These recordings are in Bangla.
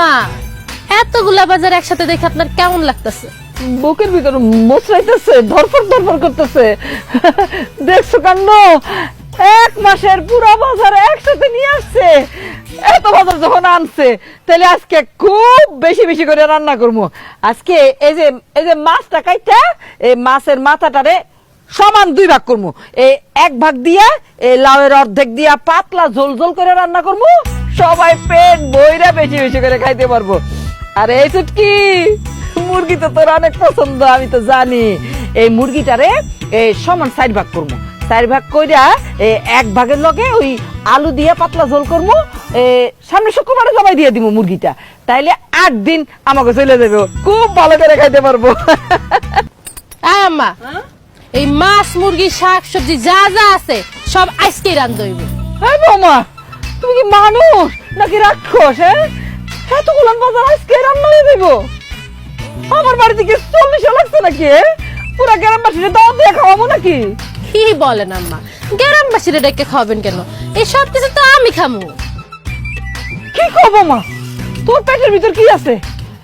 আম্মা এতগুলা বাজার একসাথে দেখে আপনার কেমন লাগতেছে? বুকের ভিতর মোচড়াইতেছে, ধরফর ধরফর করতেছে। দেখছো কাণ্ড, 1 মাসের পুরো বাজার একসাথে নিয়ে আসছে। এত বাজার যখন আনছে তাহলে আজকে খুব বেশি বেশি করে রান্না করবো। আজকে এই যে মাছটা কাইটা এই মাছের মাথাটারে সমান 2 ভাগ করবো। এই 1 ভাগ দিয়া এই লাউয়ের অর্ধেক দিয়া পাতলা ঝোল ঝোল করে রান্না করবো। সবাই পেট বইরা বেশি বেশি করে খাইতে পারবো। আর এই চুটকি মুরগি তো তোর অনেক পছন্দ, আমি তো জানি। এই মুরগিটারে সমান 4 ভাগ করবো। 4 ভাগ কইরা 1 ভাগের লগে ওই আলু দিয়ে পাতলা ঝোল করবো। সামনে শুক্রবারে জবাই দিয়ে দিব মুরগিটা, তাইলে 8 দিন আমাকে চলে যাবে, খুব ভালো করে খাইতে পারবো। আম্মা এই মাছ মুরগি শাক সবজি যা যা আছে সব আজকেই রান্ধতে হইব। হ্যাঁ বৌমা, তুমি কি মানুষ নাকি রাক্ষস? এতগুলো বাজার আজকে রান্না হয়ে যাইব? আমার বাড়িতে কি 40 লাগছে নাকি? পুরা গ্রামবাসীরা দাওয়াত দিয়ে খাওয়াবো নাকি? কি বলেন আম্মা, গ্রামবাসীরা ডেকে খাওয়াবেন কেন? এই সব কিছু তো আমি খামু। কি খাবো মা? তোর পেটের ভিতর কি আছে?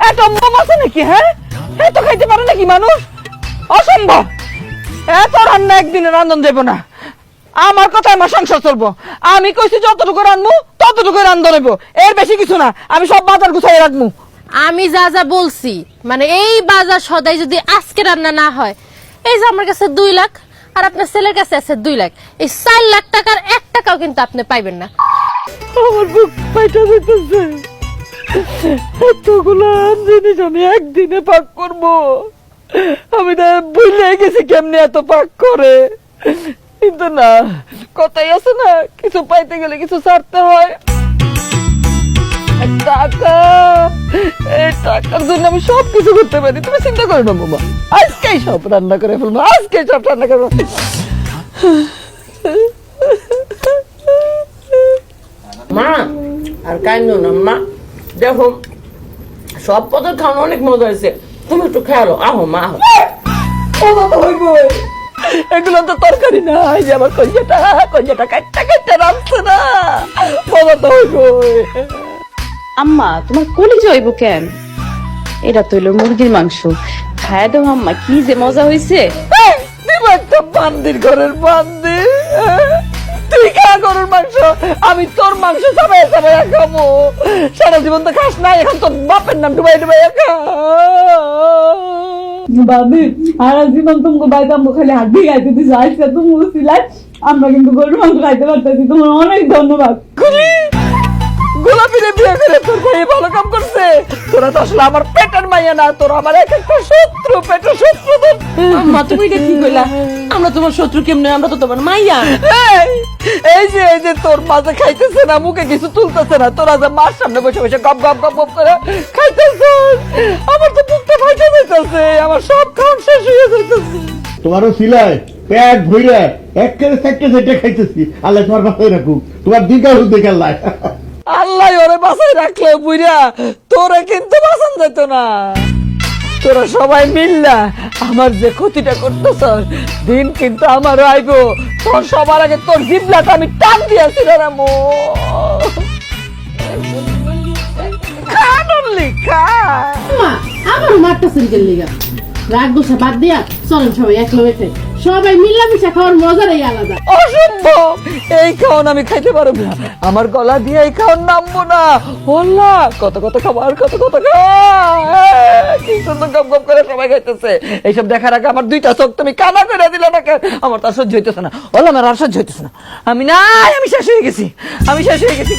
এত মম আছে নাকি? হ্যাঁ, এত খাইতে পারে নাকি মানুষ? অসম্ভব। এত রান্না একদিনে রান্ধন দেব না। আমার কথায় আমার সংসার চলবো। আমি কইছি যতটুকু রান্ধবো ততটুকু রান্ধন হইব, এর বেশি কিছু না। আমি সব বাজার গুছাই রাখবো। আমি যা যা বলছি, মানে এই বাজার সদাই যদি আজকে রান্না না হয়, এই যে আমার কাছে 2 লাখ আর আপনার ছেলের কাছে আছে 2 লাখ, এই 4 লাখ টাকার 1 টাকাও কিন্তু আপনি পাইবেন না। আমার বুক পাইটা যেতেছে। এতগুলো জিনিস আমি একদিনে পাক করবো? আমি তো ভুলে গেছি কেমনে এত পাক করে। কিন্তু না, কথাই আছে না, কিছু পাইতে গেলে কিছু ছাড়তে হয়। টাকা, এই টাকার জন্য আমি সব কিছু করতে পারি। তুমি চিন্তা করো না বাবা, আজকেই সব রান্না করে ফেলবো, আজকেই সব রান্না করবো। মা আর কাইন্দ না মা, দেখো সব পদের খাওয়ানো অনেক মজা হয়েছে, তুমি একটু খেয়ালো। আহো মা, আহো। এগুলো তো তরকারি না, এই যে আমার কঞ্জাটা কাটটা কাটটা রাখছে না, বাবা তো হইব। আম্মা তোমার কলিজা হইব কেন? এটা তো হইলো মুরগির মাংস, খায় দাও আম্মা, কি যে মজা হইছে। দিব একটা বান্দির ঘরের বান্দি। তুই খা গরুর মাংস, আমি তোর মাংস সবাই সবাই খাবো। সারা জীবন তো খাস না, এখন তোর বাপের নাম ডুবাই ডুবাই খা। বাবি আর জীবন তোমাকে বাইতে আমগো খালি হাত দিয়ে খাইতে দিছো, আজকে তুমি উচিলাই আমরা কিন্তু গরুর মাংস খাইতে পারতেছি। তোমার অনেক ধন্যবাদ। গোলাপিরে বিয়ে করে তোর ভাই ভালো কাম করছে। তোরা তো আসলে আমার পেটের মাইয়া না, তোরা আমার এক একটা শত্রু, পেটের শত্রু। আম্মা তুমি এটা কি কইলা? আমরা তোমার শত্রু কেমনে? আমরা তো তোমার মাইয়া। এই যে তোর মাঝে খাইতেছে না, মুখে কিছু তুলতেছে না, তোরা যে মার সামনে বসে বসে গপ গপ গপ গপ করে খাইতেছে, আমার তো বুকটা ফাইটে যাইতেছে, আমার সব খাওয়া শেষ হয়ে যাইতেছে। তোমারও সিলাই পেট ভইরা একেবারে চারটে চারটে খাইতেছি। আল্লাহ তোমার বাসায় রাখুক, তোমার দীর্ঘায়ু দেখে আল্লাহ। আল্লাহ ওরে বাসায় রাখলে বুইরা তোরে কিন্তু বাঁচান যেত না। তোরা সবাই মিললা আমার যে ক্ষতিটা করতেছ, দিন কিন্তু আমারও আইব। তোর সবার আগে তোর জিবলাটা আমি টান দিয়েছি রে মো। খা নলি খা। আমার মারতেছেন কে লিগা? রাগ গোসা বাদ দিয়া চলেন সবাই এক লগে সবাই মিলামিশা খাওয়ার মজাটাই আলাদা। অসম্ভব, এই খাওয়ান আমি খাইতে পারবো না, আমার গলা দিয়ে এই খাওয়ান নামবো না। বললা কত কত খাবার, কত কত কি সুন্দর গপ গপ করে সবাই খাইতেছে। এইসব দেখার আগে আমার 2টা চোখ তুমি কানা করে দিলে না কেন? আমার তো আর সহ্য হইতেছে না, বললাম আর সহ্য হইতেছে না। আমি শেষ হয়ে গেছি, আমি শেষ হয়ে গেছি।